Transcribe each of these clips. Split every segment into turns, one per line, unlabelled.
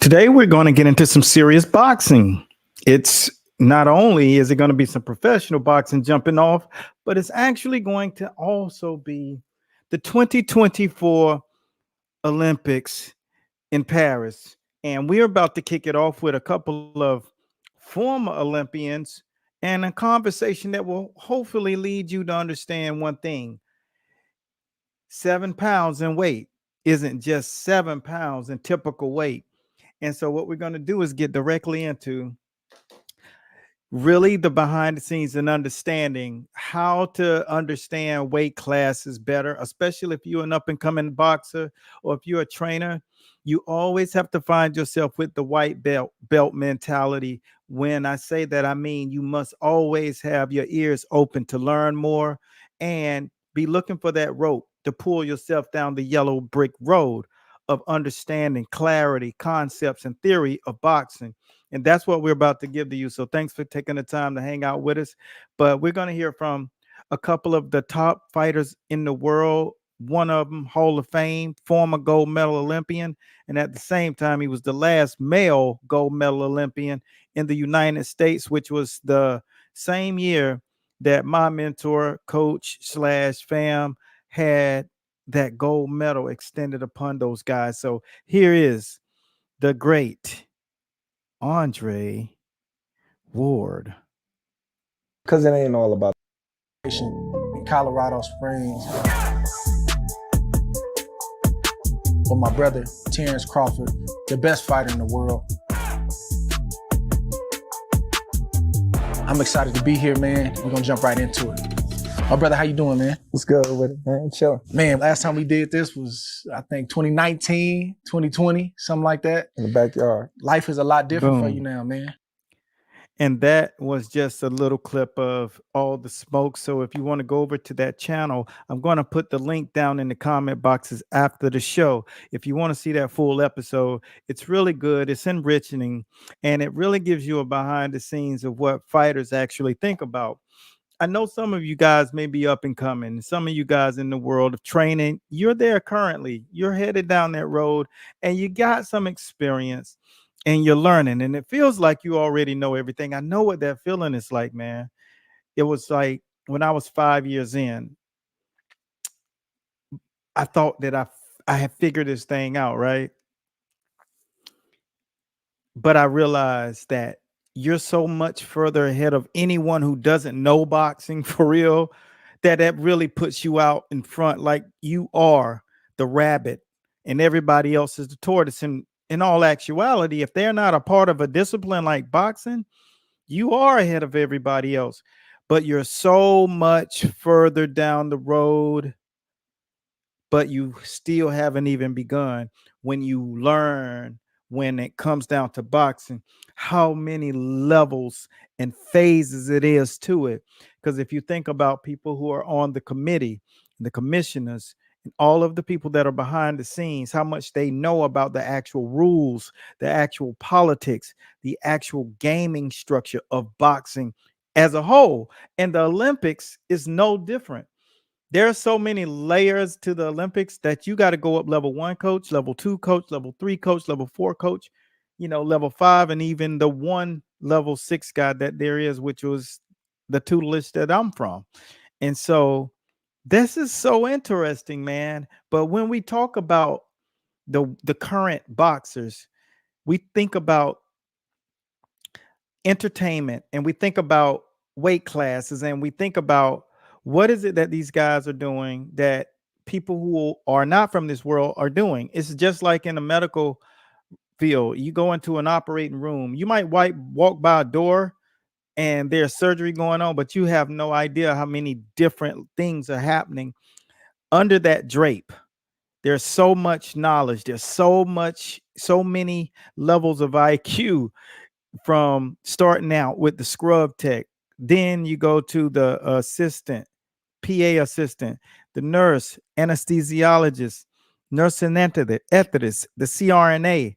Today, we're going to get into some serious boxing. It's not only is it going to be some professional boxing jumping off, but it's actually going to also be the 2024 Olympics in Paris. And we're about to kick it off with a couple of former Olympians and a conversation that will hopefully lead you to understand one thing: 7 pounds in weight isn't just 7 pounds in typical weight. And so, what we're going to do is get directly into really the behind the scenes and understanding how to understand weight classes better, especially if you're an up and coming boxer or if you're a trainer. You always have to find yourself with the white belt mentality. When I say that, I mean you must always have your ears open to learn more and be looking for that rope to pull yourself down the yellow brick road of understanding, clarity, concepts, and theory of boxing. And that's what we're about to give to you. So thanks for taking the time to hang out with us. But we're going to hear from a couple of the top fighters in the world. One of them, Hall of Fame, former gold medal Olympian. And at the same time, he was the last male gold medal Olympian in the United States, which was the same year that my mentor, coach slash fam, had that gold medal extended upon those guys. So here is the great Andre Ward.
Because it ain't all about in Colorado Springs. With my brother, Terrence Crawford, the best fighter in the world. I'm excited to be here, man. We're gonna jump right into it. My brother, how you doing, man?
What's good with it, man? Chilling.
Man, last time we did this was, I think, 2019, 2020, something like that.
In the backyard.
Life is a lot different for
Boom.
you now, man.
And that was just a little clip of all the smoke. So if you want to go over to that channel, I'm going to put the link down in the comment boxes after the show. If you want to see that full episode, it's really good. It's enriching, and it really gives you a behind the scenes of what fighters actually think about. I know some of you guys may be up and coming. Some of you guys in the world of training, you're there currently. You're headed down that road and you got some experience and you're learning. And it feels like you already know everything. I know what that feeling is like, man. It was like when I was 5 years in, I thought that I had figured this thing out, right? But I realized that you're so much further ahead of anyone who doesn't know boxing for real, that really puts you out in front, like you are the rabbit and everybody else is the tortoise. And in all actuality, if they're not a part of a discipline like boxing, you are ahead of everybody else, but you're so much further down the road, but you still haven't even begun. When you learn, when it comes down to boxing, how many levels and phases it is to it. Because if you think about people who are on the committee, the commissioners, and all of the people that are behind the scenes, how much they know about the actual rules, the actual politics, the actual gaming structure of boxing as a whole. And the Olympics is no different. There are so many layers to the Olympics that you got to go up level 1 coach, level 2 coach, level 3 coach, level 4 coach, level 5, and even the one level 6 guy that there is, which was the tutelage that I'm from. And so this is so interesting, man. But when we talk about the current boxers, we think about entertainment and we think about weight classes and we think about what is it that these guys are doing that people who are not from this world are doing. It's just like in the medical field. You go into an operating room, you might walk by a door and there's surgery going on, but you have no idea how many different things are happening under that drape. There's so much knowledge, there's so many levels of IQ, from starting out with the scrub tech. Then you go to the assistant, PA assistant, the nurse, anesthesiologist, nurse anesthetist, the CRNA.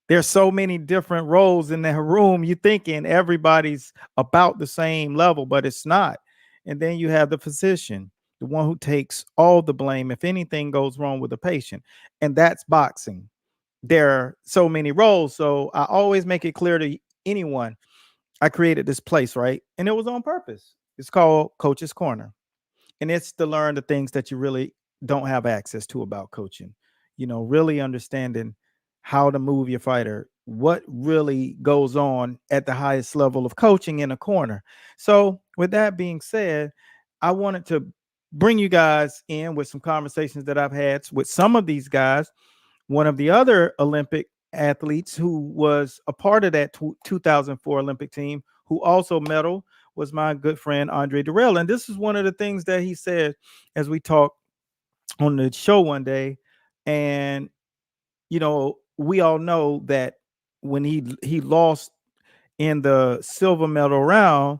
There's so many different roles in that room. You thinking everybody's about the same level, but it's not. And then you have the physician, the one who takes all the blame if anything goes wrong with the patient. And that's boxing. there are so many roles. So I always make it clear to anyone I created this place, right? And it was on purpose. It's called Coach's Corner. And it's to learn the things that you really don't have access to about coaching. Really understanding how to move your fighter, what really goes on at the highest level of coaching in a corner. So, with that being said, I wanted to bring you guys in with some conversations that I've had with some of these guys. One of the other Olympic athletes who was a part of that 2004 Olympic team, who also medaled, was my good friend Andre Durrell. And this is one of the things that he said as we talked on the show one day. And we all know that when he lost in the silver medal round,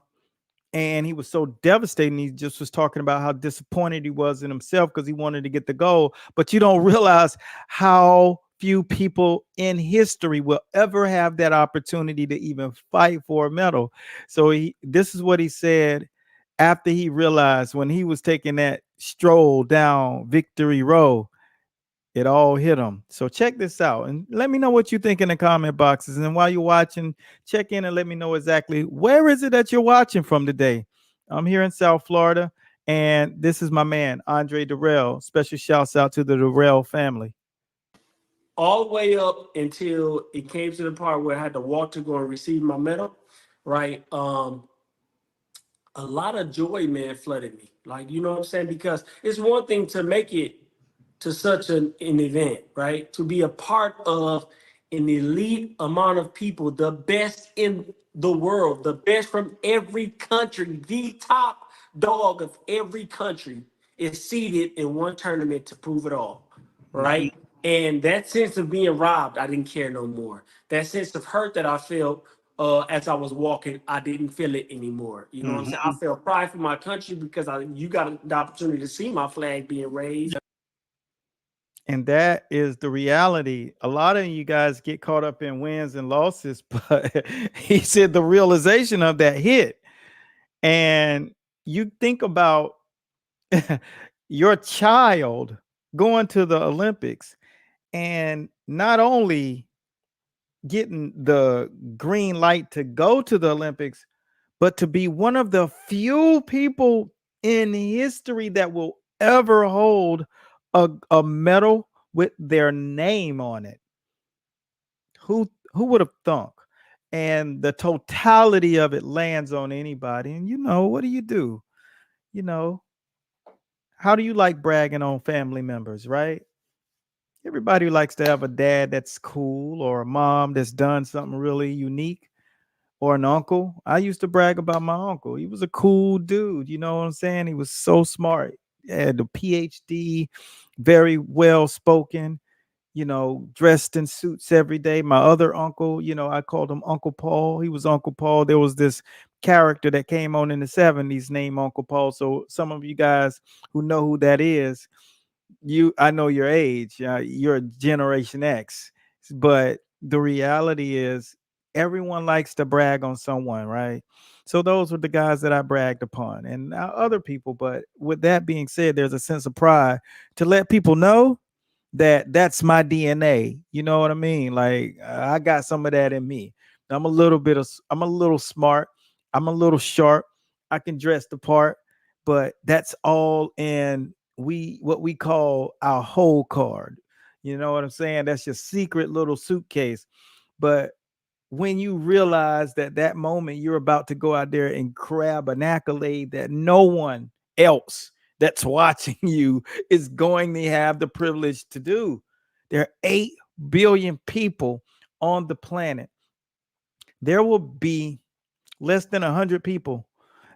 and he was so devastated. He just was talking about how disappointed he was in himself because he wanted to get the gold. But you don't realize how few people in history will ever have that opportunity to even fight for a medal. So this is what he said after he realized, when he was taking that stroll down Victory Row, it all hit him. So check this out and let me know what you think in the comment boxes. And while you're watching, check in and let me know exactly where is it that you're watching from today. I'm here in South Florida, and this is my man, Andre Durrell. Special shouts out to the Durrell family.
All the way up until it came to the part where I had to walk to go and receive my medal, right? A lot of joy, man, flooded me. Like, you know what I'm saying? Because it's one thing to make it to such an event, right? To be a part of an elite amount of people, the best in the world, the best from every country, the top dog of every country is seated in one tournament to prove it all, right? And that sense of being robbed, I didn't care no more. That sense of hurt that I felt as I was walking, I didn't feel it anymore. You know what I'm saying? I felt pride for my country because you got the opportunity to see my flag being raised.
And that is the reality. A lot of you guys get caught up in wins and losses, but he said the realization of that hit. And you think about your child going to the Olympics and not only getting the green light to go to the Olympics, but to be one of the few people in history that will ever hold a medal with their name on it. Who would have thunk? And the totality of it lands on anybody. And what do? You know, how do you like bragging on family members, right? Everybody likes to have a dad that's cool, or a mom that's done something really unique, or an uncle. I used to brag about my uncle. He was a cool dude. You know what I'm saying? He was so smart. He had a PhD, very well spoken, dressed in suits every day. My other uncle, I called him Uncle Paul. He was Uncle Paul. There was this character that came on in the 70s named Uncle Paul. So some of you guys who know who that is, I know your age. You're Generation X. But the reality is everyone likes to brag on someone, right? So those were the guys that I bragged upon, and other people. But with that being said, there's a sense of pride to let people know that that's my DNA. You know what I mean? Like, I got some of that in me. I'm a little smart. I'm a little sharp. I can dress the part, but that's all in what we call our whole card. You know what I'm saying? That's your secret little suitcase. But when you realize that moment you're about to go out there and grab an accolade that no one else that's watching you is going to have the privilege to do. There are 8 billion people on the planet. There will be less than 100 people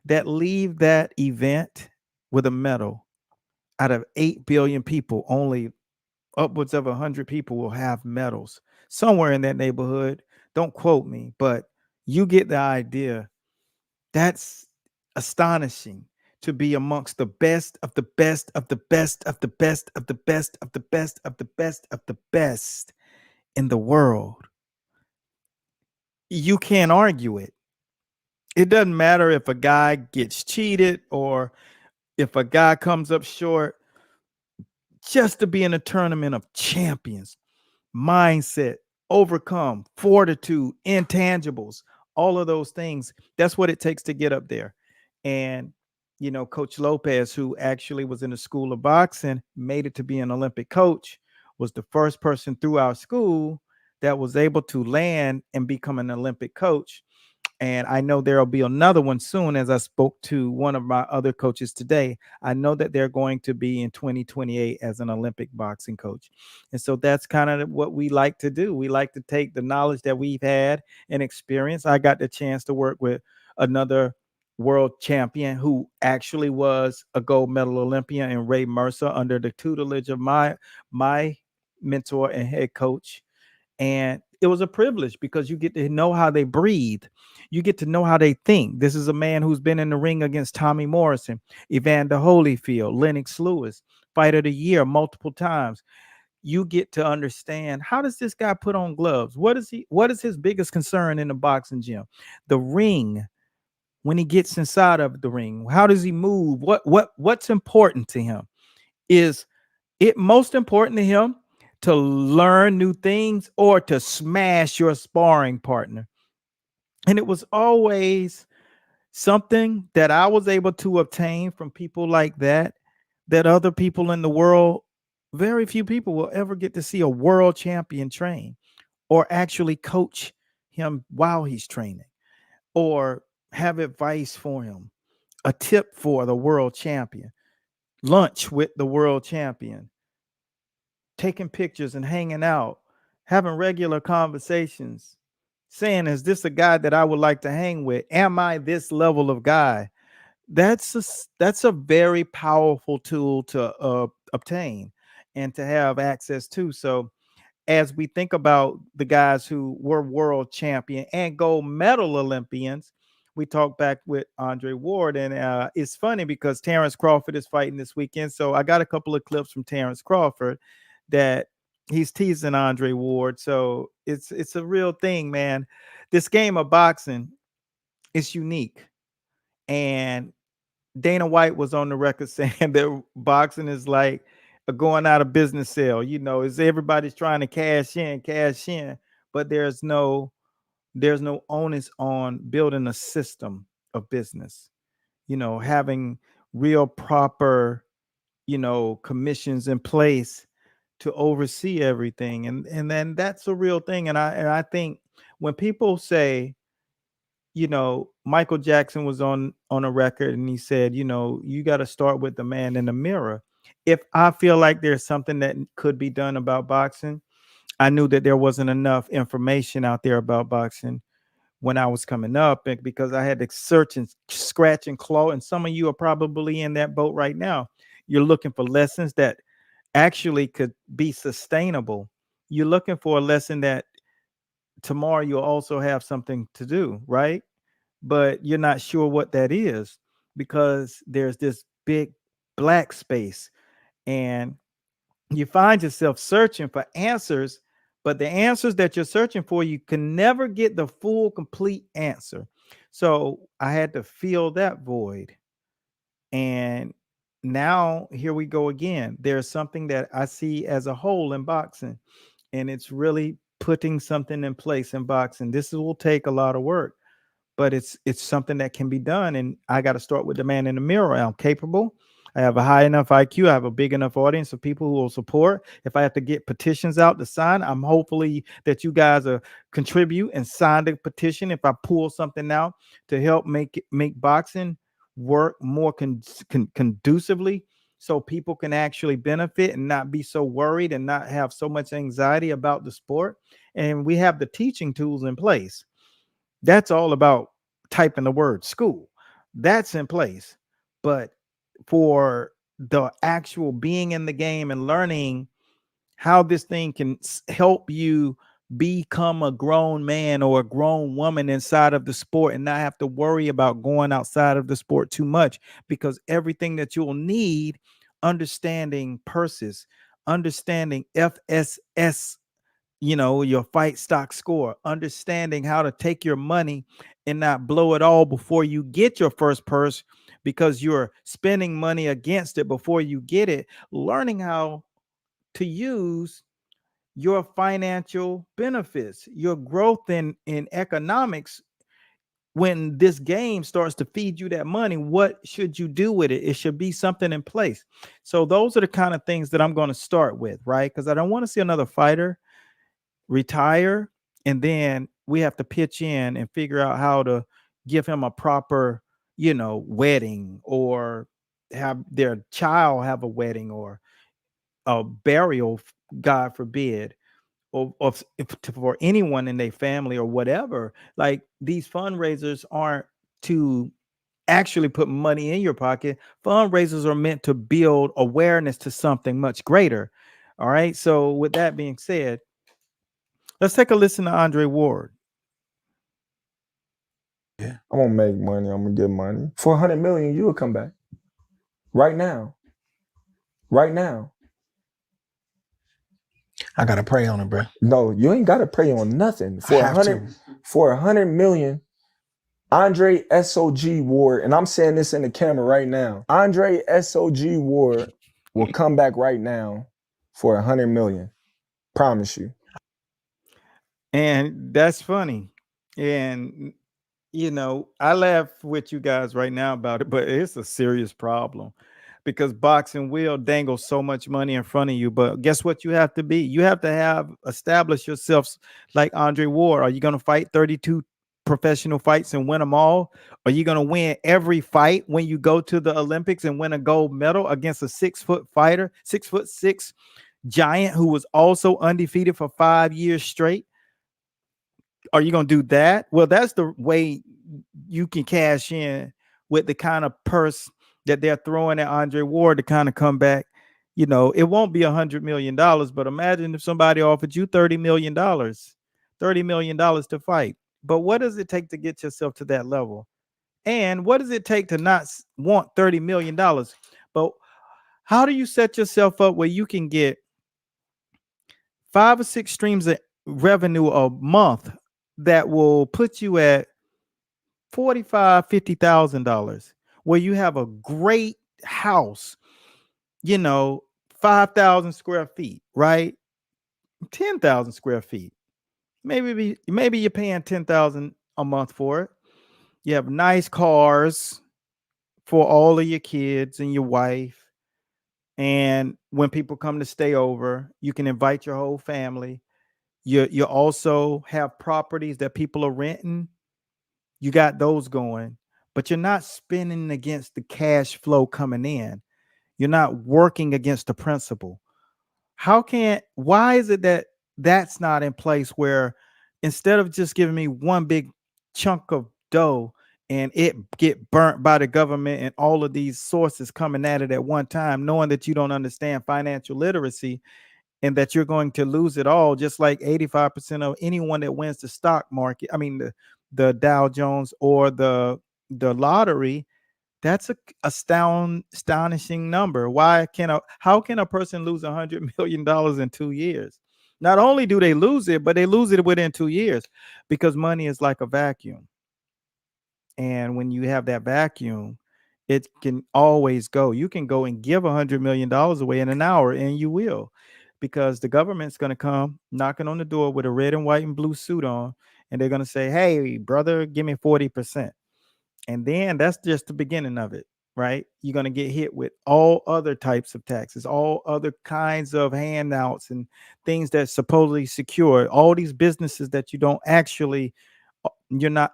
that leave that event with a medal. Out of 8 billion people, only upwards of 100 people will have medals, somewhere in that neighborhood. Don't quote me, but you get the idea. That's astonishing, to be amongst the best of the best of the best of the best of the best of the best of the best of the best in the world. You can't argue it. It doesn't matter if a guy gets cheated or if a guy comes up short. Just to be in a tournament of champions, mindset, overcome, fortitude, intangibles, all of those things. That's what it takes to get up there. And, Coach Lopez, who actually was in the school of boxing, made it to be an Olympic coach, was the first person through our school that was able to land and become an Olympic coach. And I know there'll be another one soon. As I spoke to one of my other coaches today, I know that they're going to be in 2028 as an Olympic boxing coach. And so that's kind of what we like to do. We like to take the knowledge that we've had and experience. I got the chance to work with another world champion who actually was a gold medal Olympian, and Ray Mercer, under the tutelage of my mentor and head coach. And it was a privilege because you get to know how they breathe. You get to know how they think. This is a man who's been in the ring against Tommy Morrison, Evander Holyfield, Lennox Lewis, fight of the year multiple times. You get to understand, how does this guy put on gloves? What is his biggest concern in the boxing gym? The ring. When he gets inside of the ring, how does he move? What's important to him? Is it most important to him to learn new things or to smash your sparring partner? And it was always something that I was able to obtain from people like that, that other people in the world, very few people will ever get to see a world champion train or actually coach him while he's training or have advice for him, a tip for the world champion, lunch with the world champion, taking pictures and hanging out, having regular conversations, saying, is this a guy that I would like to hang with? Am I this level of guy? That's a very powerful tool to obtain and to have access to. So as we think about the guys who were world champion and gold medal Olympians, we talked back with Andre Ward, and it's funny because Terrence Crawford is fighting this weekend. So I got a couple of clips from Terrence Crawford that he's teasing Andre Ward. So it's a real thing, man. This game of boxing is unique, and Dana White was on the record saying that boxing is like a going out of business sale. Is everybody's trying to cash in, but there's no onus on building a system of business. Having real proper, commissions in place to oversee everything, and then that's a real thing. And I think when people say, Michael Jackson was on a record and he said, you got to start with the man in the mirror. If I feel like there's something that could be done about boxing, I knew that there wasn't enough information out there about boxing when I was coming up, and because I had to search and scratch and claw, and some of you are probably in that boat right now. You're looking for lessons that actually could be sustainable. You're looking for a lesson that tomorrow you'll also have something to do, right? But you're not sure what that is because there's this big black space, and you find yourself searching for answers, but the answers that you're searching for, you can never get the full, complete answer. So I had to fill that void. And now here we go again. There's something that I see as a whole in boxing, and it's really putting something in place in boxing. This will take a lot of work, but it's something that can be done. And I got to start with the man in the mirror. I'm capable. I have a high enough IQ. I have a big enough audience of people who will support. If I have to get petitions out to sign, I'm hopefully that you guys will contribute and sign the petition. If I pull something out to help make boxing work more conducively, so people can actually benefit and not be so worried and not have so much anxiety about the sport. And we have the teaching tools in place. That's all about typing the word school. That's in place. But for the actual being in the game and learning how this thing can help you become a grown man or a grown woman inside of the sport and not have to worry about going outside of the sport too much, because everything that you'll need, understanding purses, understanding FSS, your fight stock score, understanding how to take your money and not blow it all before you get your first purse because you're spending money against it before you get it, learning how to use your financial benefits, your growth in economics. When this game starts to feed you that money, what should you do with it? It should be something in place. So those are the kind of things that I'm going to start with, right? Because I don't want to see another fighter retire and then we have to pitch in and figure out how to give him a proper, wedding, or have their child have a wedding or a burial, God forbid, or for anyone in their family or whatever. Like, these fundraisers aren't to actually put money in your pocket. Fundraisers are meant to build awareness to something much greater. All right. So with that being said, let's take a listen to Andre Ward.
Yeah.
I'm gonna make money. I'm gonna get money. For 100 million, you will come back. Right now. Right now.
I gotta pray on it, bro.
No, you ain't gotta pray on nothing.
I have to.
For 100 million, Andre SOG Ward, and I'm saying this in the camera right now. Andre SOG Ward will come back right now for 100 million. Promise you.
And that's funny. And I laugh with you guys right now about it, but it's a serious problem because boxing will dangle so much money in front of you. But guess what you have to be? You have to have established yourself like Andre Ward. Are you going to fight 32 professional fights and win them all? Are you going to win every fight when you go to the Olympics and win a gold medal against a 6-foot fighter, 6'6" giant who was also undefeated for 5 years straight? Are you going to do that? Well, that's the way you can cash in with the kind of purse that they're throwing at Andre Ward to kind of come back. It won't be $100 million, but imagine if somebody offered you $30 million to fight. But what does it take to get yourself to that level? And what does it take to not want $30 million? But how do you set yourself up where you can get 5 or 6 streams of revenue a month that will put you at $45,000-$50,000, where you have a great house, 5,000 square feet, right? 10,000 square feet. Maybe you're paying 10,000 a month for it. You have nice cars for all of your kids and your wife. And when people come to stay over, you can invite your whole family. You also have properties that people are renting. You got those going, but you're not spending against the cash flow coming in. You're not working against the principal. Why is it that that's not in place, where instead of just giving me one big chunk of dough and it get burnt by the government and all of these sources coming at it at one time, knowing that you don't understand financial literacy and that you're going to lose it all, just like 85% of anyone that wins the stock market, the Dow Jones or the lottery. That's a astonishing number. How can a person lose $100 million in 2 years? Not only do they lose it, but they lose it within 2 years, because money is like a vacuum. And when you have that vacuum, it can always go. You can go and give $100 million away in an hour, and you will, because the government's going to come knocking on the door with a red and white and blue suit on, and they're going to say, "Hey, brother, give me 40%." And then that's just the beginning of it, right? You're going to get hit with all other types of taxes, all other kinds of handouts and things that supposedly secure all these businesses that you're not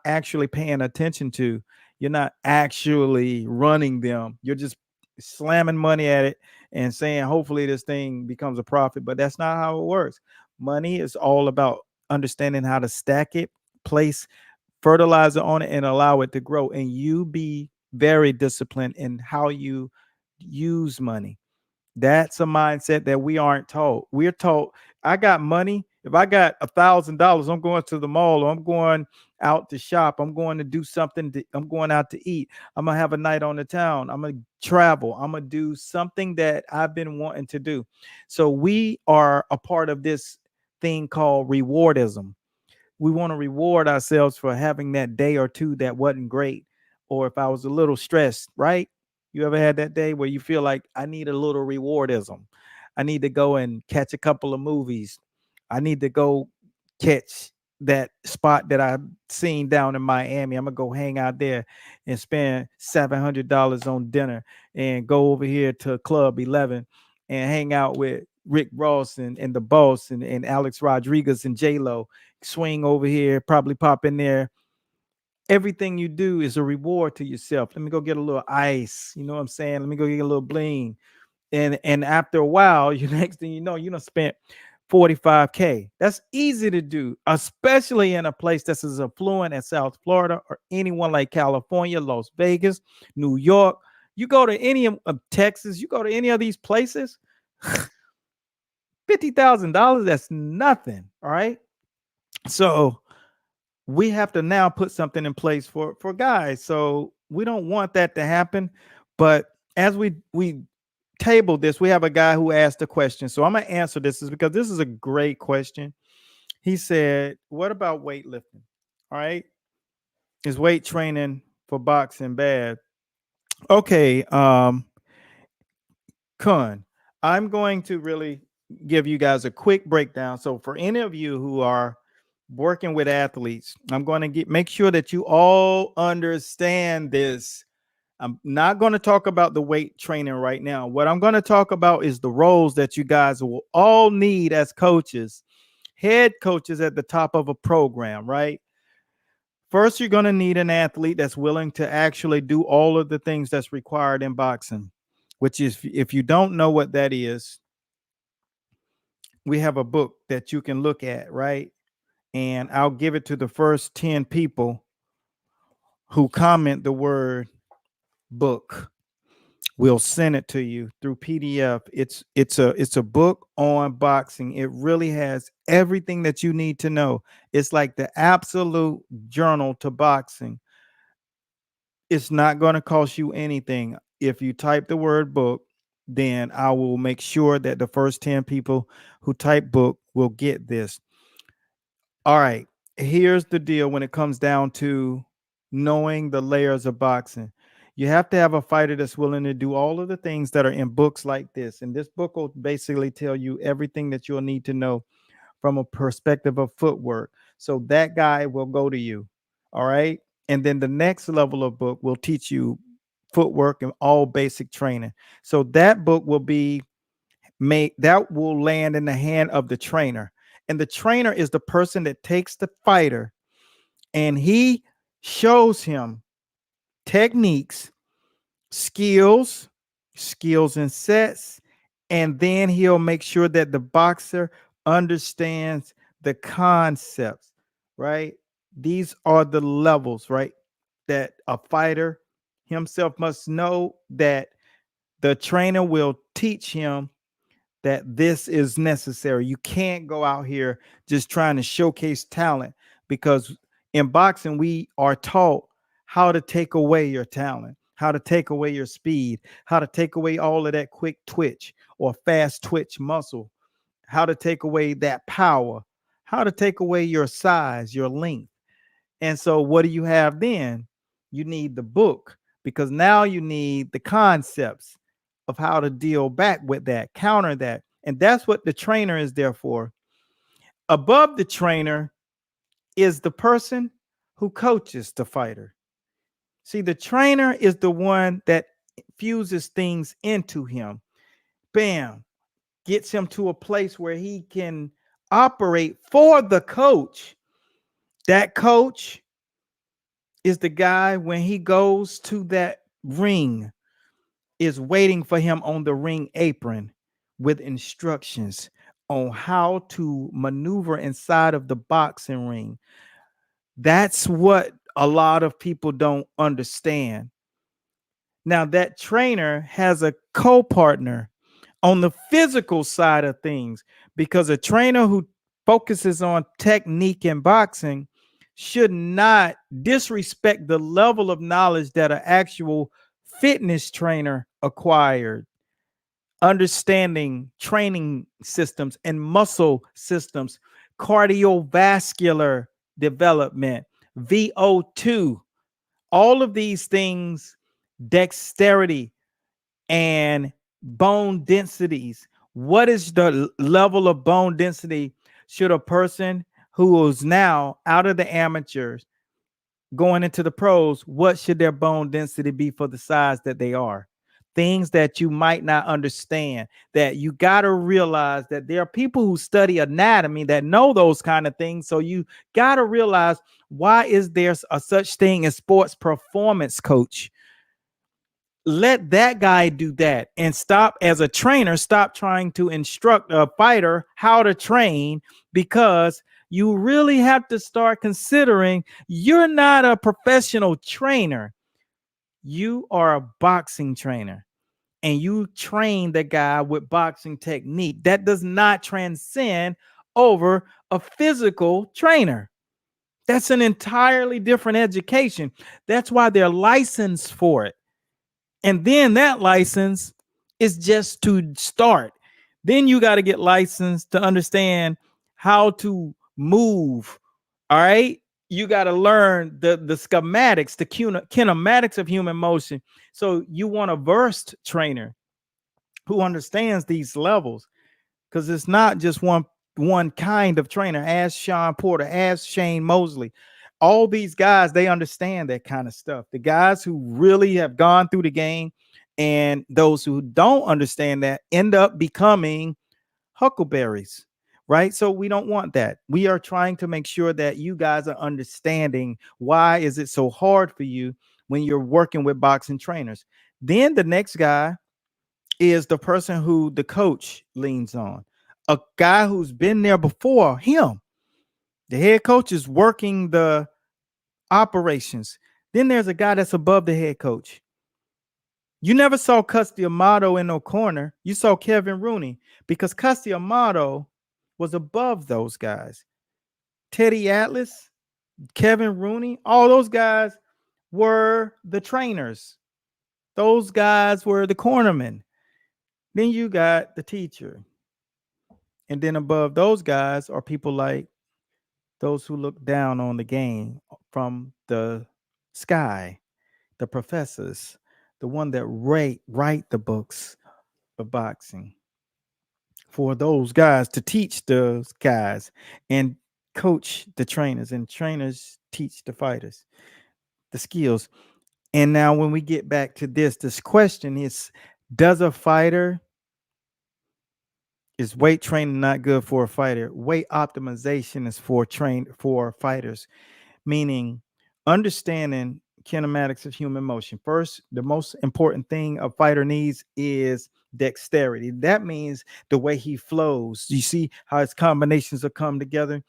actually paying attention to. You're not actually running them. You're just slamming money at it and saying, hopefully this thing becomes a profit. But that's not how it works. Money is all about understanding how to stack it, place fertilizer on it, and allow it to grow. And you be very disciplined in how you use money. That's a mindset that we aren't taught. We're taught, I got money. If I got $1,000, I'm going to the mall, or I'm going out to shop. I'm going to do something. I'm going out to eat. I'm going to have a night on the town. I'm going to travel. I'm going to do something that I've been wanting to do. So we are a part of this thing called rewardism. We want to reward ourselves for having that day or two that wasn't great, or if I was a little stressed, right? You ever had that day where you feel like, I need a little rewardism? I need to go and catch a couple of movies, I need to go catch that spot that I seen down in Miami. I'm gonna go hang out there and spend $700 on dinner and go over here to Club 11 and hang out with Rick Ross and the boss and Alex Rodriguez and J-Lo. Swing over here, probably pop in there. Everything you do is a reward to yourself. Let me go get a little ice. You know what I'm saying? Let me go get a little bling. And after a while, you next thing you done spent 45K. That's easy to do, especially in a place that's as affluent as South Florida or anyone like California, Las Vegas, New York. You go to any of Texas, you go to any of these places, $50,000, that's nothing. All right. So we have to now put something in place for guys. So we don't want that to happen. But as we table this, we have a guy who asked a question. So I'm going to answer this is because this is a great question. He said, what about weightlifting? All right. Is weight training for boxing bad? Okay. Kun, I'm going to really give you guys a quick breakdown. So for any of you who are working with athletes, I'm going to make sure that you all understand this. I'm not going to talk about the weight training right now. What I'm going to talk about is the roles that you guys will all need as coaches, head coaches at the top of a program, right? First, you're going to need an athlete that's willing to actually do all of the things that's required in boxing, which is, if you don't know what that is, we have a book that you can look at, right? And I'll give it to the first 10 people who comment the word book. We'll send it to you through PDF. It's a book on boxing. It really has everything that you need to know. It's like the absolute journal to boxing. It's not going to cost you anything. If you type the word book, then I will make sure that the first 10 people who type book will get this. All right, here's the deal when it comes down to knowing the layers of boxing. You have to have a fighter that's willing to do all of the things that are in books like this. And this book will basically tell you everything that you'll need to know from a perspective of footwork. So that guy will go to you. All right. And then the next level of book will teach you footwork and all basic training. So that book will be that will land in the hand of the trainer. And the trainer is the person that takes the fighter and he shows him techniques, skills and sets, and then he'll make sure that the boxer understands the concepts, right? These are the levels, right? That a fighter himself must know, that the trainer will teach him that this is necessary. You can't go out here just trying to showcase talent, because in boxing, we are taught how to take away your talent, how to take away your speed, how to take away all of that quick twitch or fast twitch muscle, how to take away that power, how to take away your size, your length. And so what do you have then? You need the book, because now you need the concepts of how to deal back with that, counter that. And that's what the trainer is there for. Above the trainer is the person who coaches the fighter. See, the trainer is the one that fuses things into him. Bam, gets him to a place where he can operate for the coach. That coach is the guy, when he goes to that ring, is waiting for him on the ring apron with instructions on how to maneuver inside of the boxing ring. That's what a lot of people don't understand. Now, that trainer has a co-partner on the physical side of things, because a trainer who focuses on technique in boxing should not disrespect the level of knowledge that an actual fitness trainer acquired, understanding training systems and muscle systems, cardiovascular development, VO2, all of these things, dexterity and bone densities. What is the level of bone density should a person who is now out of the amateurs going into the pros, what should their bone density be for the size that they are? Things that you might not understand, that you got to realize that there are people who study anatomy that know those kind of things. So you got to realize, why is there a such thing as sports performance coach? Let that guy do that, and stop, as a trainer, stop trying to instruct a fighter how to train, because you really have to start considering you're not a professional trainer. You are a boxing trainer, and you train the guy with boxing technique. That does not transcend over a physical trainer. That's an entirely different education. That's why they're licensed for it. And then that license is just to start. Then you got to get licensed to understand how to move. All right. You got to learn the schematics, the kinematics of human motion. So you want a versed trainer who understands these levels, because it's not just one kind of trainer. Ask Sean Porter, ask Shane Mosley. All these guys, they understand that kind of stuff. The guys who really have gone through the game, and those who don't understand that end up becoming huckleberries, right? So we don't want that. We are trying to make sure that you guys are understanding, why is it so hard for you when you're working with boxing trainers. Then the next guy is the person who the coach leans on, a guy who's been there before him. The head coach is working the operations. Then there's a guy that's above the head coach. You never saw Custy Amato in no corner. You saw Kevin Rooney, because Custy Amato was above those guys. Teddy Atlas, Kevin Rooney, all those guys were the trainers. Those guys were the cornermen. Then you got the teacher. And then above those guys are people like those who look down on the game from the sky, the professors, the one that write the books of boxing, for those guys to teach those guys and coach the trainers, and trainers teach the fighters the skills. And now when we get back to this question is, is weight training not good for a fighter? Weight optimization is for fighters, meaning understanding kinematics of human motion. First, the most important thing a fighter needs is dexterity. That means the way he flows. You see how his combinations will come together?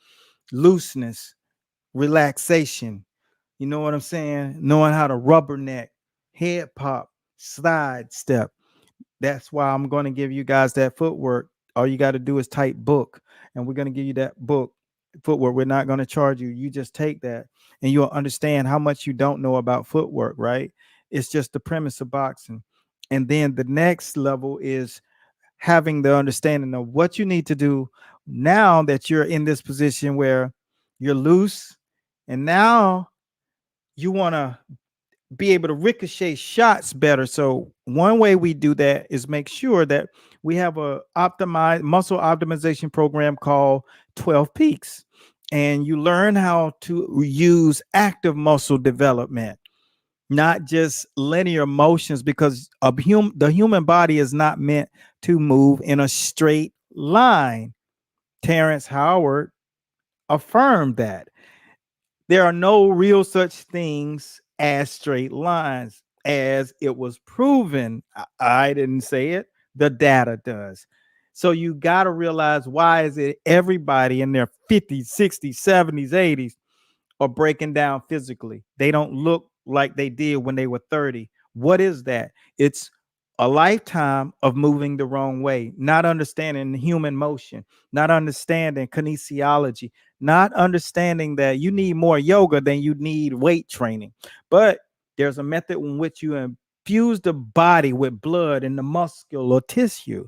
Looseness, relaxation. You know what I'm saying? Knowing how to rubberneck, head pop, slide step. That's why I'm going to give you guys that footwork. All you got to do is type book, and we're going to give you that book footwork. We're not going to charge you. You just take that, and you'll understand how much you don't know about footwork, right? It's just the premise of boxing. And then the next level is having the understanding of what you need to do now that you're in this position where you're loose, and now you want to be able to ricochet shots better. So one way we do that is make sure that we have a optimized muscle optimization program called 12 Peaks. And you learn how to use active muscle development, not just linear motions, because the human body is not meant to move in a straight line. Terrence Howard affirmed that. There are no real such things as straight lines, as it was proven. I didn't say it, the data does. So you got to realize, why is it everybody in their 50s, 60s, 70s, 80s are breaking down physically? They don't look like they did when they were 30. What is that? It's a lifetime of moving the wrong way, not understanding human motion, not understanding kinesiology, not understanding that you need more yoga than you need weight training. But there's a method in which you infuse the body with blood and the muscular tissue,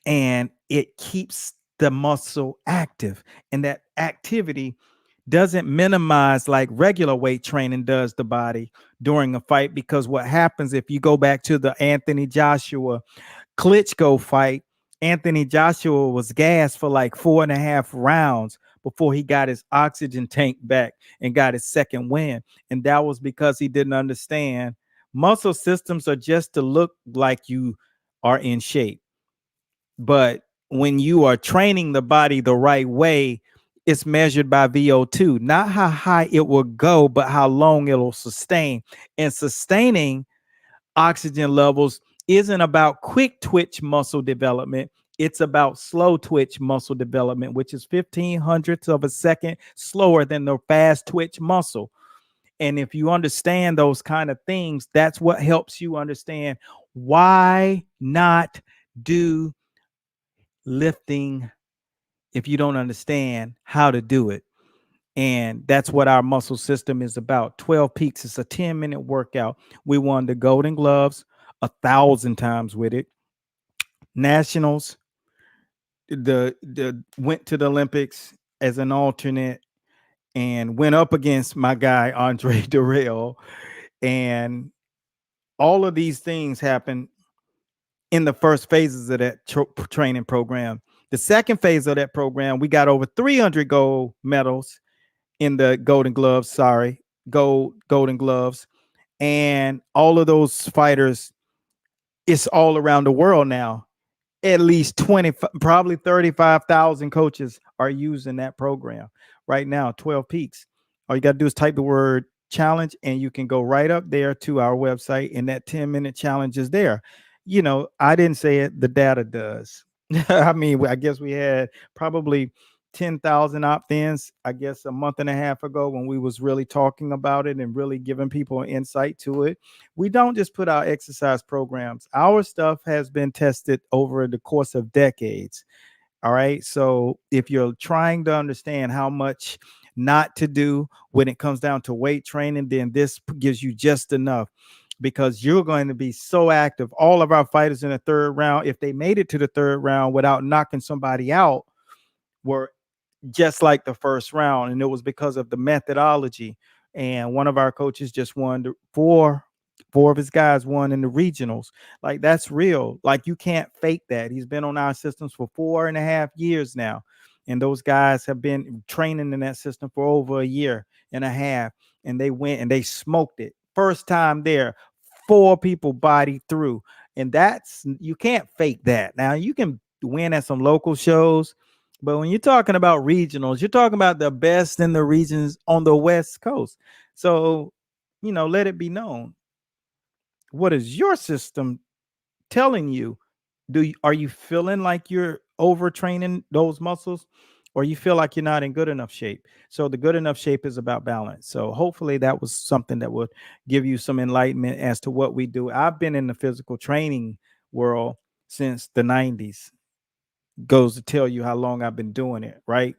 and it keeps the muscle active. And that activity doesn't minimize like regular weight training does the body during a fight. Because what happens, if you go back to the Anthony Joshua Klitschko fight, Anthony Joshua was gassed for like 4.5 rounds before he got his oxygen tank back and got his second win. And that was because he didn't understand muscle systems are just to look like you are in shape. But when you are training the body the right way, it's measured by VO2, not how high it will go, but how long it'll sustain. And sustaining oxygen levels isn't about quick twitch muscle development. It's about slow twitch muscle development, which is 1500ths of a second slower than the fast twitch muscle. And if you understand those kind of things, that's what helps you understand why not do lifting if you don't understand how to do it. And that's what our muscle system is about. 12 Peaks is a 10-minute workout. We won the Golden Gloves 1,000 times with it. Nationals, the went to the Olympics as an alternate and went up against my guy Andre Durrell. And all of these things happen in the first phases of that training program. The second phase of that program, we got over 300 gold medals in the Golden Gloves. Golden Gloves. And all of those fighters, it's all around the world now. At least 20, probably 35,000 coaches are using that program right now, 12 Peaks. All you got to do is type the word challenge and you can go right up there to our website, and that 10-minute challenge is there. You know, I didn't say it, the data does. I mean, I guess we had probably 10,000 opt-ins, I guess a month and a half ago when we was really talking about it and really giving people an insight to it. We don't just put out exercise programs. Our stuff has been tested over the course of decades. All right. So if you're trying to understand how much not to do when it comes down to weight training, then this gives you just enough, because you're going to be so active. All of our fighters in the third round, if they made it to the third round without knocking somebody out, were just like the first round. And it was because of the methodology. And one of our coaches just won four of his guys won in the regionals. Like, that's real. Like, you can't fake that. He's been on our systems for 4.5 years now. And those guys have been training in that system for over 1.5 years. And they went and they smoked it. First time there, 4 people bodied through. And that's, you can't fake that. Now, you can win at some local shows, but when you're talking about regionals, you're talking about the best in the regions on the West Coast. So, you know, let it be known. What is your system telling you? Are you feeling like you're overtraining those muscles, or you feel like you're not in good enough shape? So the good enough shape is about balance. So hopefully that was something that would give you some enlightenment as to what we do. I've been in the physical training world since the 90s. Goes to tell you how long I've been doing it, right?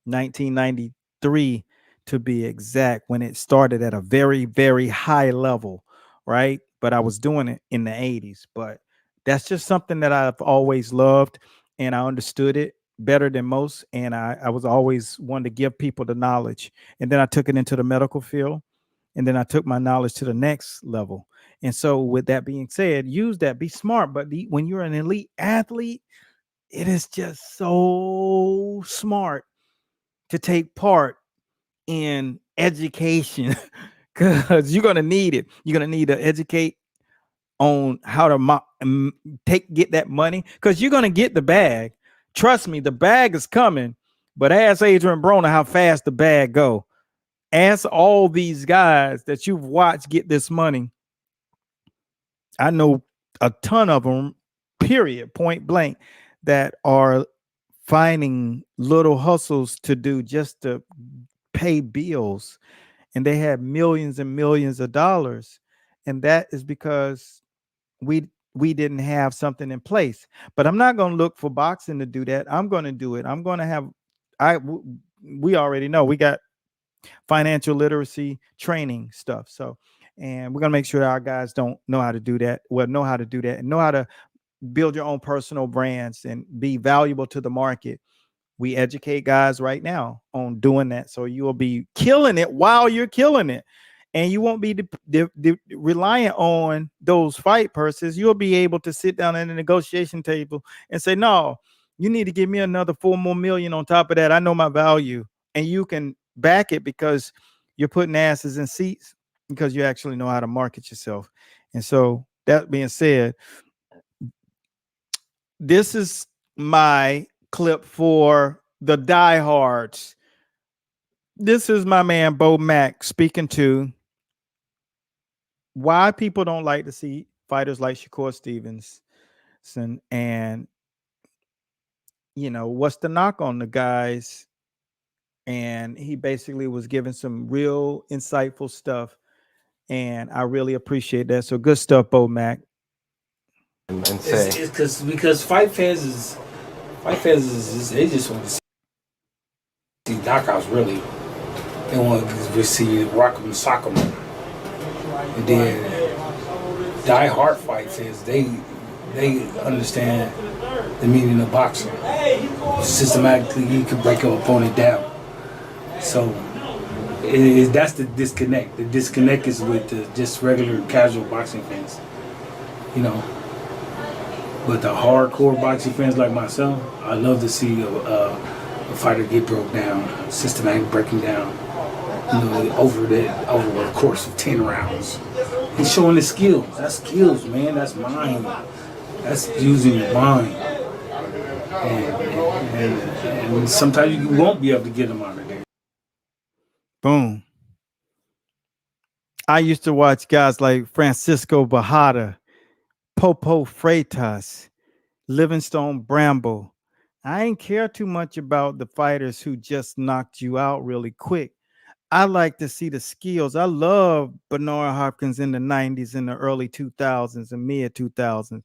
1993 to be exact, when it started at a very, very high level, right? But I was doing it in the 80s. But that's just something that I've always loved, and I understood it better than most. And I was always one to give people the knowledge. And then I took it into the medical field, and then I took my knowledge to the next level. And so with that being said, use that, be smart. But when you're an elite athlete, it is just so smart to take part in education, because you're going to need it. You're going to need to educate on how to get that money, because you're going to get the bag. Trust me, the bag is coming. But ask Adrian Broner how fast the bag go. Ask all these guys that you've watched get this money. I know a ton of them, period, point blank, that are finding little hustles to do just to pay bills, and they have millions and millions of dollars. And that is because we didn't have something in place. But I'm not going to look for boxing to do that. I'm going to do it. I'm going to have, we already know we got financial literacy training stuff. So, and we're going to make sure that our guys don't know how to do that. Well, know how to do that and know how to build your own personal brands and be valuable to the market. We educate guys right now on doing that. So you will be killing it while you're killing it. and you won't be reliant on those fight purses. You'll be able to sit down at the negotiation table and say, no, you need to give me another 4 more million on top of that. I know my value. And you can back it because you're putting asses in seats because you actually know how to market yourself. And so that being said, this is my clip for the diehards. This is my man Bo Mack speaking to why people don't like to see fighters like Shakur Stevenson, and what's the knock on the guys. And he basically was giving some real insightful stuff, and I really appreciate that. So good stuff, Bo Mack.
And say
it's because fight fans is they just want to see knockouts. Really, they want to see rock 'em and sock 'em. And then die-hard fight fans, they understand the meaning of boxing. Systematically, you can break your opponent down. So that's the disconnect. The disconnect is with the just regular casual boxing fans, But the hardcore boxing fans like myself, I love to see a fighter get broke down, systematic breaking down, over the course of 10 rounds. He's showing his skills. That's skills, man. That's mind. That's using your mind. And sometimes you won't be able to get them out of there.
Boom. I used to watch guys like Francisco Bajada, Popo Freitas, Livingstone Bramble. I ain't care too much about the fighters who just knocked you out really quick. I like to see the skills. I love Bernard Hopkins in the 90s and the early 2000s and mid 2000s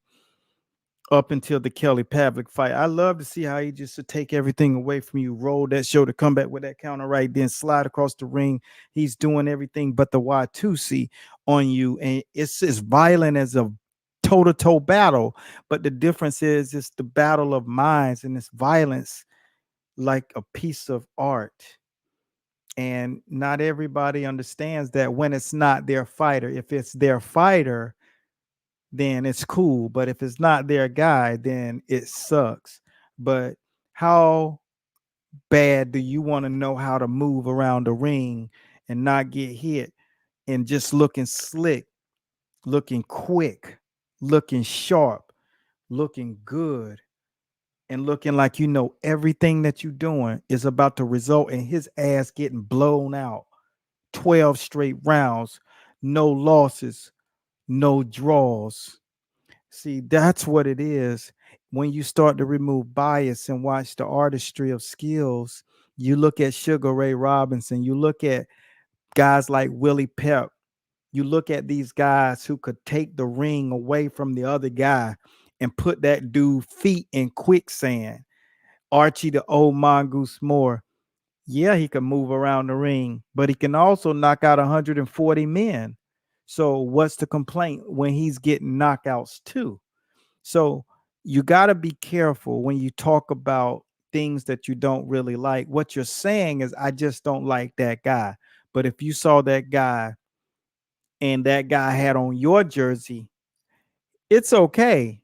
up until the Kelly Pavlik fight. I love to see how he just to take everything away from you, roll that shoulder, come back with that counter right, then slide across the ring. He's doing everything but the Y2C on you, and it's as violent as a toe-to-toe battle. But the difference is it's the battle of minds, and it's violence like a piece of art. And not everybody understands that when it's not their fighter. If it's their fighter, then it's cool. But if it's not their guy, then it sucks. But how bad do you want to know how to move around the ring and not get hit and just looking slick, looking quick, looking sharp, looking good, and looking like everything that you're doing is about to result in his ass getting blown out 12 straight rounds, no losses, no draws. See, that's what it is. When you start to remove bias and watch the artistry of skills, you look at Sugar Ray Robinson, you look at guys like Willie Pep, you look at these guys who could take the ring away from the other guy and put that dude feet in quicksand. Archie the old Mongoose Moore. Yeah, he can move around the ring, but he can also knock out 140 men. So what's the complaint when he's getting knockouts too? So you got to be careful when you talk about things that you don't really like. What you're saying is, I just don't like that guy. But if you saw that guy and that guy had on your jersey, it's okay.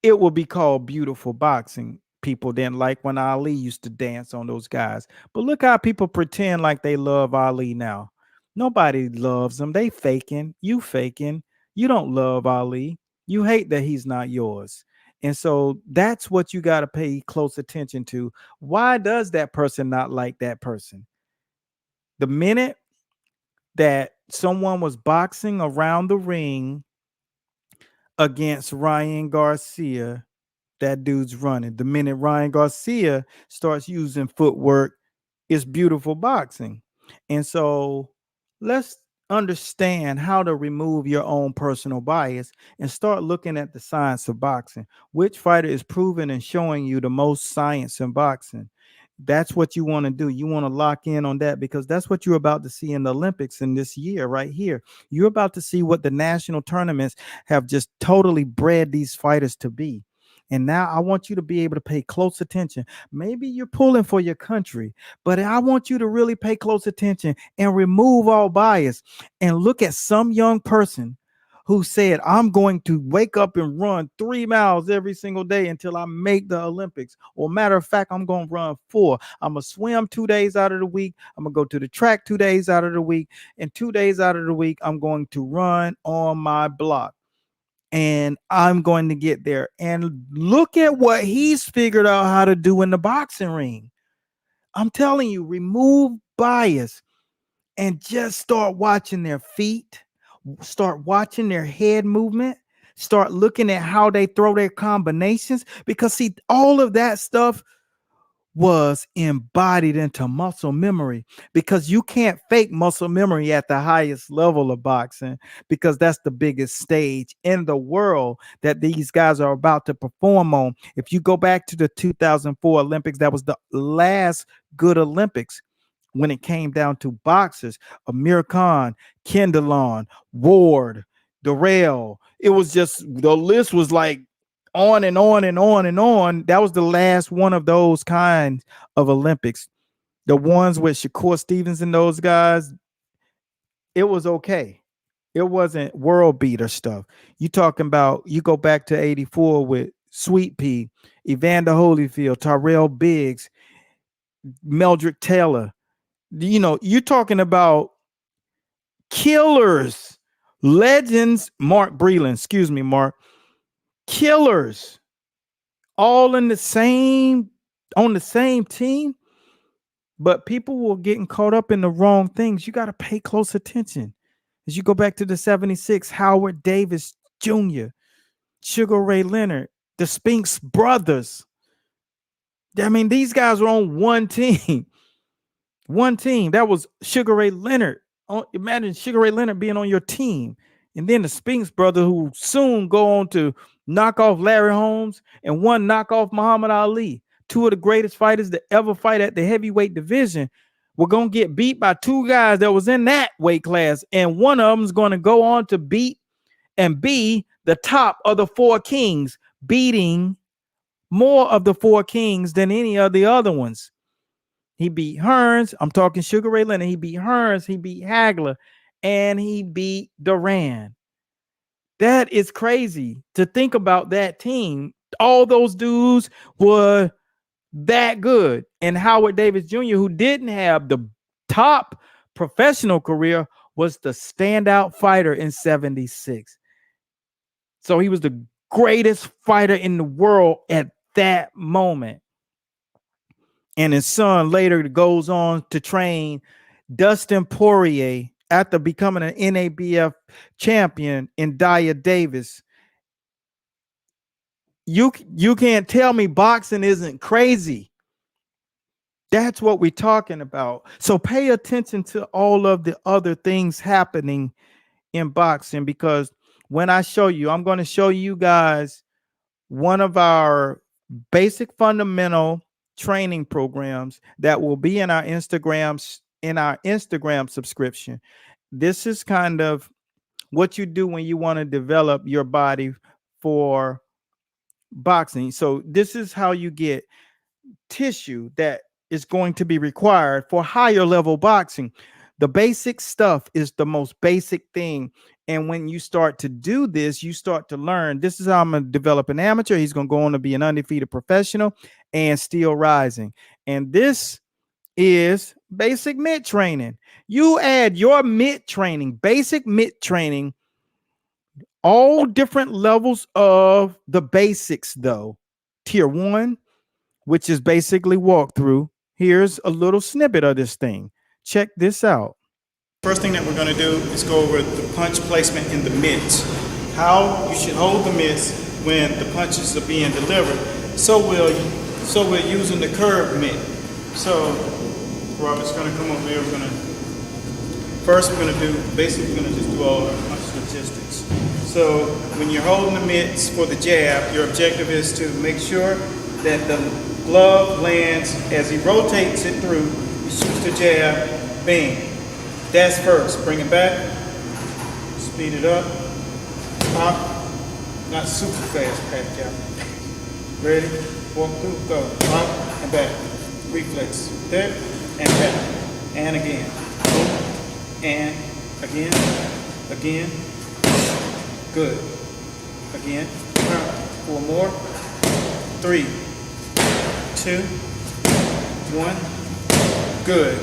It will be called beautiful boxing. People didn't like when Ali used to dance on those guys. But look how people pretend like they love Ali now. Nobody loves him. They faking. You faking. You don't love Ali. You hate that he's not yours. And so that's what you got to pay close attention to. Why does that person not like that person? The minute that someone was boxing around the ring against Ryan Garcia, that dude's running. The minute Ryan Garcia starts using footwork, it's beautiful boxing. And so let's understand how to remove your own personal bias and start looking at the science of boxing. Which fighter is proving and showing you the most science in boxing? That's what you want to do. You want to lock in on that, because that's what you're about to see in the Olympics in this year right here. You're about to see what the national tournaments have just totally bred these fighters to be. And now I want you to be able to pay close attention. Maybe you're pulling for your country, but I want you to really pay close attention and remove all bias and look at some young person who said, I'm going to wake up and run 3 miles every single day until I make the Olympics. Or matter of fact, I'm going to run 4. I'm going to swim 2 days out of the week. I'm going to go to the track 2 days out of the week. And 2 days out of the week, I'm going to run on my block. And I'm going to get there. And look at what he's figured out how to do in the boxing ring. I'm telling you, remove bias and just start watching their feet. Start watching their head movement. Start looking at how they throw their combinations. Because see, all of that stuff was embodied into muscle memory, because you can't fake muscle memory at the highest level of boxing, because that's the biggest stage in the world that these guys are about to perform on. If you go back to the 2004 Olympics, that was the last good Olympics when it came down to boxers. Amir Khan, Kendallon, Ward, Darrell. It was just, the list was like on and on and on and on. That was the last one of those kinds of Olympics. The ones with Shakur Stevens and those guys, it was okay. It wasn't world beater stuff. You talking about, you go back to 84 with Sweet Pea, Evander Holyfield, Tyrell Biggs, Meldrick Taylor. You know, you're talking about killers, legends. Mark Breland, excuse me, Mark. Killers, all in the same, on the same team. But people were getting caught up in the wrong things. You got to pay close attention. As you go back to the 76, Howard Davis Jr., Sugar Ray Leonard, the Spinks brothers. I mean, these guys were on one team. One team. That was Sugar Ray Leonard. Imagine Sugar Ray Leonard being on your team. And then the Spinks brother, who soon go on to knock off Larry Holmes and one knock off Muhammad Ali. Two of the greatest fighters to ever fight at the heavyweight division were going to get beat by two guys that was in that weight class. And one of them is going to go on to beat and be the top of the four kings, beating more of the four kings than any of the other ones. He beat Hearns. I'm talking Sugar Ray Leonard. He beat Hearns. He beat Hagler. And he beat Duran. That is crazy to think about that team. All those dudes were that good. And Howard Davis Jr., who didn't have the top professional career, was the standout fighter in 76. So he was the greatest fighter in the world at that moment. And his son later goes on to train Dustin Poirier after becoming an NABF champion in Daya Davis. You can't tell me boxing isn't crazy. That's what we're talking about. So pay attention to all of the other things happening in boxing, because when I show you, I'm going to show you guys one of our basic fundamental training programs that will be in our Instagram subscription. This is kind of what you do when you want to develop your body for boxing. So this is how you get tissue that is going to be required for higher level boxing. The basic stuff is the most basic thing. And when you start to do this, you start to learn, this is how I'm going to develop an amateur. He's going to go on to be an undefeated professional and still rising. And this is basic mitt training. You add your mitt training, basic mitt training, all different levels of the basics though. Tier 1, which is basically walkthrough. Here's a little snippet of this thing. Check this out. First thing that we're going to do is go over the punch placement in the mitts. How you should hold the mitts when the punches are being delivered. So we're using the curved mitt. So Robert's going to come over here. We're going to just do all the punch statistics. So when you're holding the mitts for the jab, your objective is to make sure that the glove lands as he rotates it through. You switch the jab, bang. That's first. Bring it back. Speed it up. Pop. Not super fast, Pat Cap. Ready? Walk through, go. Up and back. Reflex. There and back. And again. And again. Again. Good. Again. 4 more. 3, 2, 1. Good.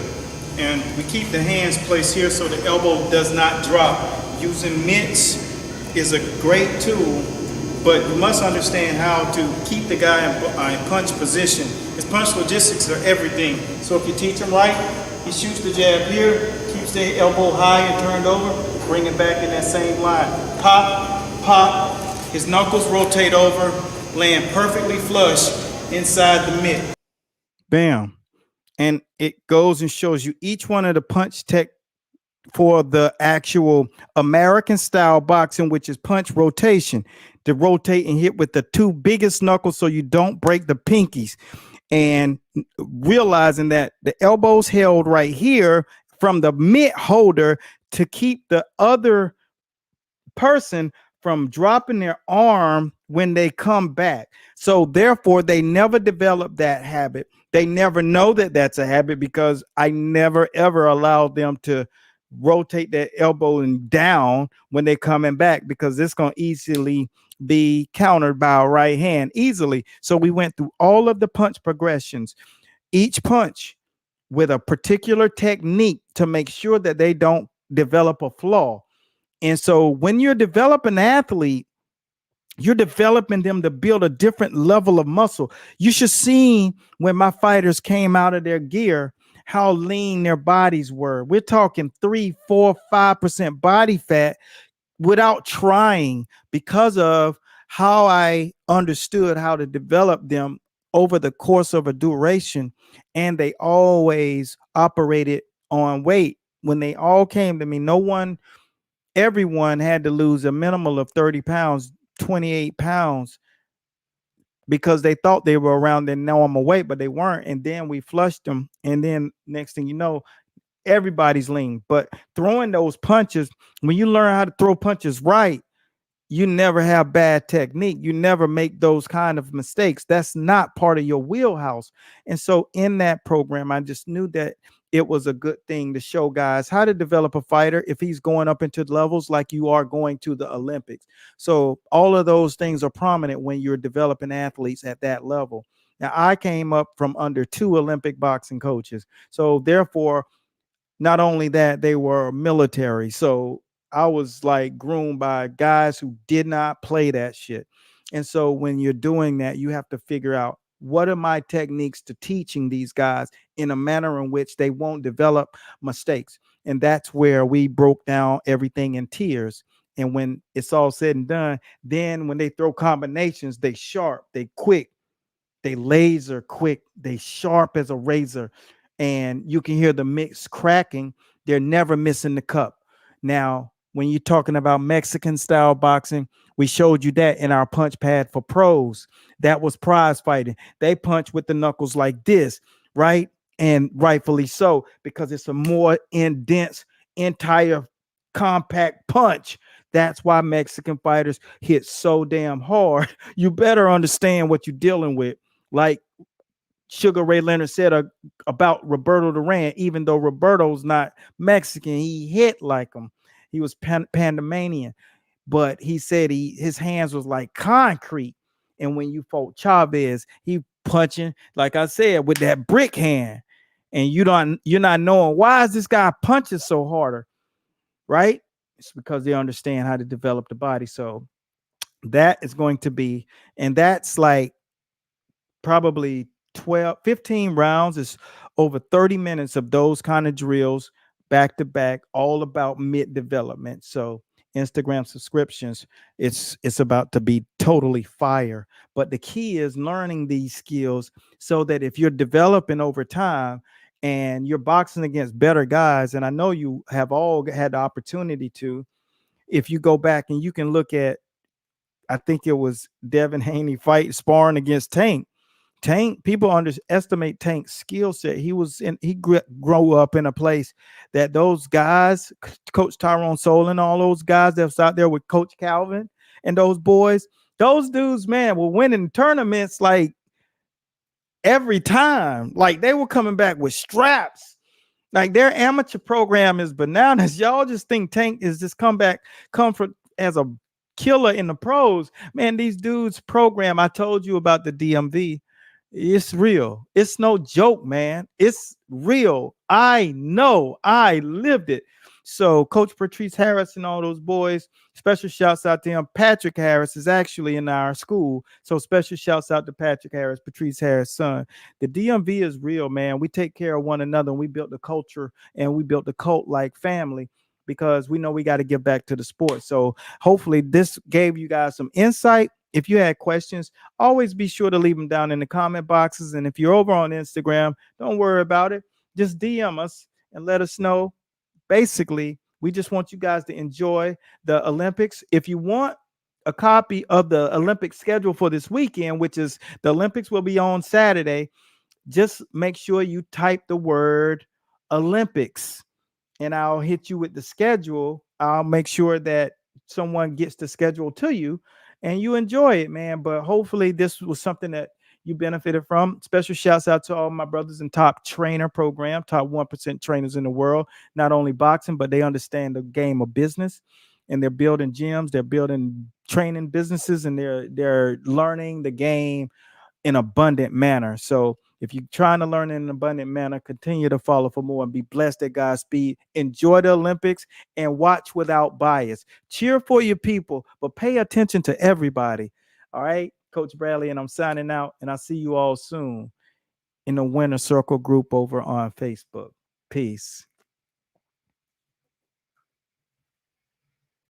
And we keep the hands placed here so the elbow does not drop. Using mitts is a great tool, but you must understand how to keep the guy in punch position. His punch logistics are everything. So if you teach him right, he shoots the jab here, keeps the elbow high and turned over, bring it back in that same line. Pop, pop, his knuckles rotate over, land perfectly flush inside the mitt. Bam. And it goes and shows you each one of the punch tech for the actual American style boxing, which is punch rotation, to rotate and hit with the 2 biggest knuckles so you don't break the pinkies. And realizing that the elbow's held right here from the mitt holder to keep the other person from dropping their arm when they come back. So therefore, they never develop that habit. They never know that that's a habit because I never, ever allowed them to rotate their elbow and down when they're coming back, because it's going to easily be countered by a right hand easily. So we went through all of the punch progressions, each punch with a particular technique to make sure that they don't develop a flaw. And so when you're developing an athlete, you're developing them to build a different level of muscle. You should see when my fighters came out of their gear, how lean their bodies were. We're talking 3, 4, 5% body fat without trying, because of how I understood how to develop them over the course of a duration. And they always operated on weight. When they all came to me, everyone had to lose a minimum of 30 pounds, 28 pounds, because they thought they were around their normal weight, but they weren't. And then we flushed them. And then next thing you know, everybody's lean. But throwing those punches, when you learn how to throw punches right, you never have bad technique. You never make those kind of mistakes. That's not part of your wheelhouse. And so in that program, I just knew that it was a good thing to show guys how to develop a fighter if he's going up into levels like you are going to the Olympics. So all of those things are prominent when you're developing athletes at that level. Now, I came up from under 2 Olympic boxing coaches. So therefore, not only that, they were military. So I was like groomed by guys who did not play that shit. And so when you're doing that, you have to figure out, what are my techniques to teaching these guys in a manner in which they won't develop mistakes? And that's where we broke down everything in tiers. And when it's all said and done, then when they throw combinations, they sharp, they quick, they laser quick, they sharp as a razor. And you can hear the mix cracking. They're never missing the cup. Now, when you're talking about Mexican style boxing, we showed you that in our punch pad for pros. That was prize fighting. They punch with the knuckles like this, right? And rightfully so, because it's a more dense, entire compact punch. That's why Mexican fighters hit so damn hard. You better understand what you're dealing with. Like Sugar Ray Leonard said about Roberto Duran, even though Roberto's not Mexican, he hit like him. He was Panamanian, but he said his hands was like concrete. And when you fought Chavez, he punching, like I said, with that brick hand. And you're not knowing, why is this guy punching so harder, right? It's because they understand how to develop the body. So that is going to be, and that's like probably 15 rounds. Is over 30 minutes of those kind of drills back to back, all about mitt development. So Instagram subscriptions, it's about to be totally fire. But the key is learning these skills so that if you're developing over time and you're boxing against better guys, and I know you have all had the opportunity to, if you go back and you can look at, I think it was Devin Haney sparring against Tank. People underestimate Tank's skill set. He grew up in a place that those guys, Coach Tyrone Soul and all those guys that was out there with Coach Calvin and those boys, Those dudes, man, were winning tournaments like every time. Like they were coming back with straps. Like their amateur program is bananas. Y'all just think Tank is just come for as a killer in the pros. Man, these dudes program. I told you about the DMV. It's real. It's no joke, man. It's real. I know. I lived it. So Coach Patrice Harris and all those boys, special shouts out to him. Patrick Harris is actually in our school. So special shouts out to Patrick Harris, Patrice Harris' son. The DMV is real, man. We take care of one another. And we built the culture and we built the cult like family because we know we got to give back to the sport. So hopefully this gave you guys some insight. If you had questions, always be sure to leave them down in the comment boxes. And if you're over on Instagram, don't worry about it. Just DM us and let us know. Basically, we just want you guys to enjoy the Olympics. If you want a copy of the Olympic schedule for this weekend, which is the Olympics will be on Saturday, just make sure you type the word Olympics and I'll hit you with the schedule. I'll make sure that someone gets the schedule to you and you enjoy it, man. But hopefully this was something that you benefited from. Special shouts out to all my brothers in top trainer program, top 1% trainers in the world, not only boxing, but they understand the game of business and they're building gyms, they're building training businesses, and they're learning the game in abundant manner. So if you're trying to learn in an abundant manner, continue to follow for more and be blessed at God's speed. Enjoy the Olympics and watch without bias. Cheer for your people, but pay attention to everybody. All right, Coach Bradley, and I'm signing out, and I'll see you all soon in the Winner Circle group over on Facebook. Peace.